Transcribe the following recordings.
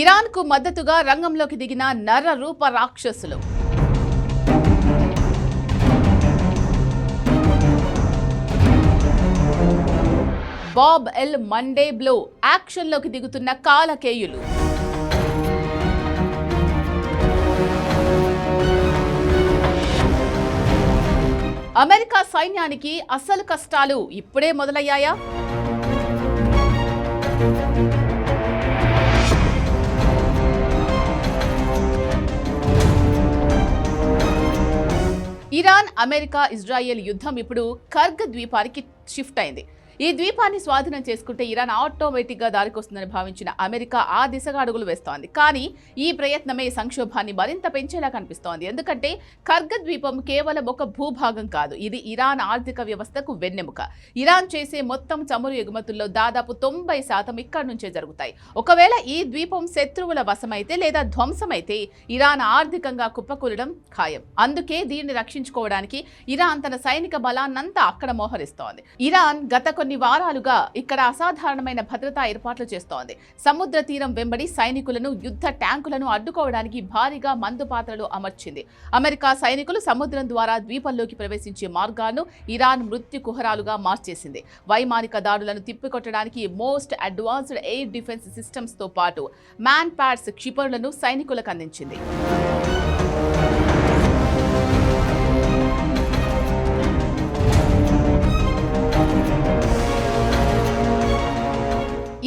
ఇరాన్కు మద్దతుగా రంగంలోకి దిగిన నరరూప రాక్షసులు. బాబ్ ఎల్ మండేబ్లో యాక్షన్లోకి దిగుతున్న కాలకేయులు. అమెరికా సైన్యానికి అసలు కష్టాలు ఇప్పుడే మొదలయ్యాయా? ఇరాన్, అమెరికా, ఇజ్రాయెల్ యుద్ధం ఇప్పుడు కర్గ్ ద్వీపానికి షిఫ్ట్ అయింది. ఈ ద్వీపాన్ని స్వాధీనం చేసుకుంటే ఇరాన్ ఆటోమేటిక్గా దారికొస్తుందని భావించిన అమెరికా ఆ దిశగా అడుగులు వేస్తోంది. కానీ ఈ ప్రయత్నమే సంక్షోభాన్ని మరింత పెంచేలా కనిపిస్తోంది. ఎందుకంటే కర్గ్ ద్వీపం కేవలం ఒక భూభాగం కాదు, ఇది ఇరాన్ ఆర్థిక వ్యవస్థకు వెన్నెముక. ఇరాన్ చేసే మొత్తం చమురు ఎగుమతుల్లో దాదాపు 90% ఇక్కడి నుంచే జరుగుతాయి. ఒకవేళ ఈ ద్వీపం శత్రువుల వశమైతే లేదా ధ్వంసమైతే ఇరాన్ ఆర్థికంగా కుప్పకూలడం ఖాయం. అందుకే దీన్ని రక్షించుకోవడానికి ఇరాన్ తన సైనిక బలాన్నంతా అక్కడ మోహరిస్తోంది. ఇరాన్ గత కొన్ని వారాలుగా ఇక్కడ అసాధారణమైన భద్రతా ఏర్పాట్లు చేస్తోంది. సముద్ర తీరం వెంబడి సైనికులను, యుద్ధ ట్యాంకులను అడ్డుకోవడానికి భారీగా మందు పాత్రలు అమర్చింది. అమెరికా సైనికులు సముద్రం ద్వారా ద్వీపంలోకి ప్రవేశించే మార్గాలను ఇరాన్ మృత్యు కుహరాలుగా మార్చేసింది. వైమానిక దాడులను తిప్పికొట్టడానికి most advanced air defence systems తో పాటు మ్యాన్ ప్యాడ్స్ క్షిపణులను సైనికులకు అందించింది.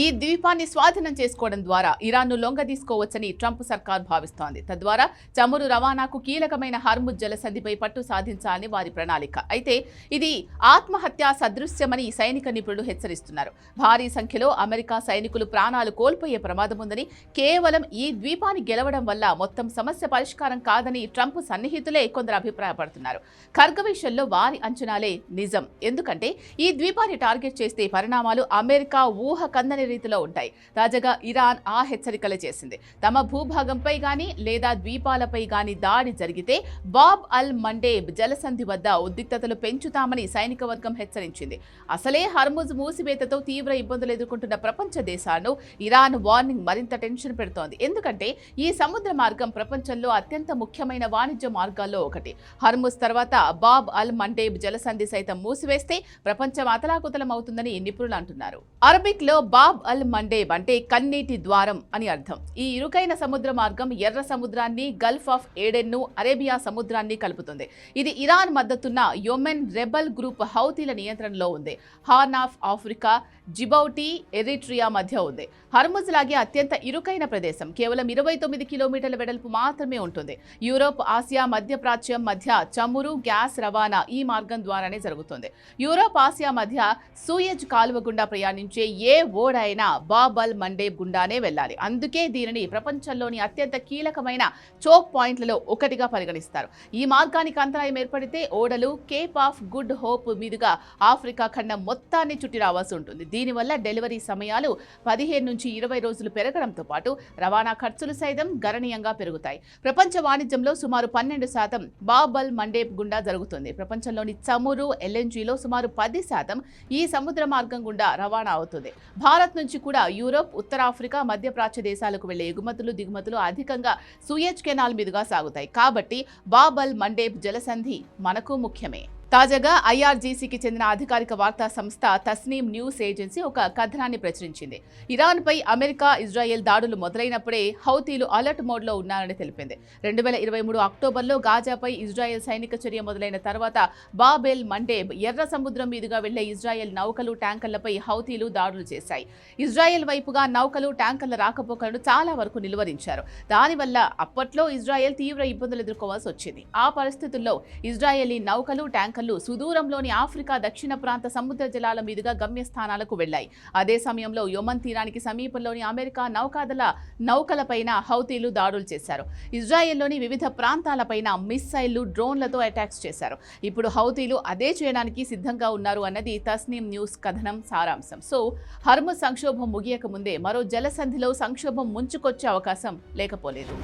ఈ ద్వీపాన్ని స్వాధీనం చేసుకోవడం ద్వారా ఇరాన్ను లొంగదీసుకోవచ్చని ట్రంప్ సర్కార్ భావిస్తోంది. తద్వారా చమురు రవాణాకు కీలకమైన హార్ముజ్ జలసంధిపై పట్టు సాధించాలని వారి ప్రణాళిక. అయితే ఇది ఆత్మహత్యా సదృశ్యమని సైనిక నిపుణులు హెచ్చరిస్తున్నారు. భారీ సంఖ్యలో అమెరికా సైనికులు ప్రాణాలు కోల్పోయే ప్రమాదం ఉందని, కేవలం ఈ ద్వీపాన్ని గెలవడం వల్ల మొత్తం సమస్య పరిష్కారం కాదని ట్రంప్ సన్నిహితులే కొందరు అభిప్రాయపడుతున్నారు. కర్గ్ విషయంలో వారి అంచనాలే నిజం. ఎందుకంటే ఈ ద్వీపాన్ని టార్గెట్ చేస్తే పరిణామాలు అమెరికా ఊహ కందని రీతిలో ఉంటాయి. తాజాగా ఇరాన్ ఆ హెచ్చరికలు చేసింది. తమ భూభాగంపై గానీ లేదా ద్వీపాలపై గానీ దాడి జరిగితే బాబ్ అల్ మండేబ్ జలసంధి వద్ద ఉద్రిక్తతలు పెంచుతామని సైనిక వర్గం హెచ్చరించింది. అసలే హర్ముజ్ మూసివేతతో తీవ్ర ఇబ్బందులు ఎదుర్కొంటున్న ప్రపంచ దేశాలను ఇరాన్ వార్నింగ్ మరింత టెన్షన్ పెడుతోంది. ఎందుకంటే ఈ సముద్ర మార్గం ప్రపంచంలో అత్యంత ముఖ్యమైన వాణిజ్య మార్గాల్లో ఒకటి. హర్ముజ్ తర్వాత బాబ్ అల్ మండేబ్ జలసంధి సైతం మూసివేస్తే ప్రపంచం అతలాకుతలం అవుతుందని నిపుణులు అంటున్నారు. అరబిక్ లో బాబ్ అల్ మండేబ్ అంటే కన్నీటి ద్వారం అని అర్థం. ఈ ఇరుకైన సముద్ర మార్గం ఎర్ర సముద్రాన్ని, గల్ఫ్ ఆఫ్ ఏడెన్ను, అరేబియా సముద్రాన్ని కలుపుతుంది. ఇది ఇరాన్ మద్దతున్న యొమెన్ రెబల్ గ్రూప్ హౌతీల నియంత్రణలో ఉంది. Horn of Africa, Djibouti, Eritrea మధ్య ఉంది. హర్ముజ్ లాగే అత్యంత ఇరుకైన ప్రదేశం. కేవలం 29 కిలోమీటర్ల వెడల్పు మాత్రమే ఉంటుంది. యూరోప్, ఆసియా, మధ్యప్రాచ్యం మధ్య చమురు, గ్యాస్ రవాణా ఈ మార్గం ద్వారానే జరుగుతుంది. యూరోప్, ఆసియా మధ్య సూయజ్ కాలువ గుండా ప్రయాణించే ఏ ఓడైనా బాబ్ అల్ మండేబ్ గుండానే వెళ్ళాలి. అందుకే దీనిని ప్రపంచంలోని అత్యంత కీలకమైన చోక్ పాయింట్లలో ఒకటిగా పరిగణిస్తారు. ఈ మార్గానికి అంతరాయం ఏర్పడితే ఓడలు కేప్ ఆఫ్ గుడ్ హోప్ మీదుగా ఆఫ్రికా ఖండం మొత్తాన్ని చుట్టి రావాల్సి ఉంటుంది. దీనివల్ల డెలివరీ సమయాలు 15 నుంచి 20 రోజులు పెరగడంతో పాటు రవాణా ఖర్చులు సైతం గణనీయంగా పెరుగుతాయి. ప్రపంచ వాణిజ్యంలో సుమారు 12% బాబ్ అల్ మండేబ్ గుండా జరుగుతుంది. ప్రపంచంలోని చమురు, ఎల్ఎన్జీలో సుమారు 10% ఈ సముద్ర మార్గం గుండా రవాణా అవుతుంది. భారత్ నుంచి కూడా యూరోప్, ఉత్తరాఫ్రికా, మధ్యప్రాచ్య దేశాలకు వెళ్లే ఎగుమతులు, దిగుమతులు అధికంగా సూయజ్ కెనాల్ మీదుగా సాగుతాయి. కాబట్టి బాబ్ అల్ మండేబ్ జలసంధి మనకు ముఖ్యమే. తాజాగా ఐఆర్జీసీకి చెందిన అధికారిక వార్తా సంస్థ తస్నీమ్ న్యూస్ ఏజెన్సీ ఒక కథనాన్ని ప్రచురించింది. ఇరాన్పై అమెరికా, ఇజ్రాయెల్ దాడులు మొదలైనప్పుడే హౌతీలు అలర్ట్ మోడ్లో ఉన్నారని తెలిపింది. 2023 అక్టోబర్లో గాజాపై ఇజ్రాయెల్ సైనిక చర్య మొదలైన తర్వాత బాబ్ ఎల్ మండేబ్ ఎర్ర సముద్రం మీదుగా వెళ్లే ఇజ్రాయెల్ నౌకలు, ట్యాంకర్లపై హౌతీలు దాడులు చేశాయి. ఇజ్రాయెల్ వైపుగా నౌకలు, ట్యాంకర్ల రాకపోకలను చాలా వరకు నిలువరించారు. దానివల్ల అప్పట్లో ఇజ్రాయెల్ తీవ్ర ఇబ్బందులు ఎదుర్కోవాల్సి వచ్చింది. ఆ పరిస్థితుల్లో ఇజ్రాయెలీ నౌకలు, ట్యాంకర్లు సుదూరంలోని ఆఫ్రికా దక్షిణ ప్రాంత సముద్ర జలాల మీదుగా గమ్యస్థానాలకు వెళ్లాయి. అదే సమయంలో యొమన్ తీరానికి సమీపంలోని అమెరికా నౌకాదళ నౌకలపైన హౌతీలు దాడులు చేశారు. ఇజ్రాయెల్లోని వివిధ ప్రాంతాలపైన మిస్సైళ్లు, డ్రోన్లతో అటాక్స్ చేశారు. ఇప్పుడు హౌతీలు అదే చేయడానికి సిద్ధంగా ఉన్నారు అన్నది తస్నీమ్ న్యూస్ కథనం సారాంశం. సో హర్ముజ్ సంక్షోభం ముగియక ముందే మరో జలసంధిలో సంక్షోభం ముంచుకొచ్చే అవకాశం లేకపోలేదు.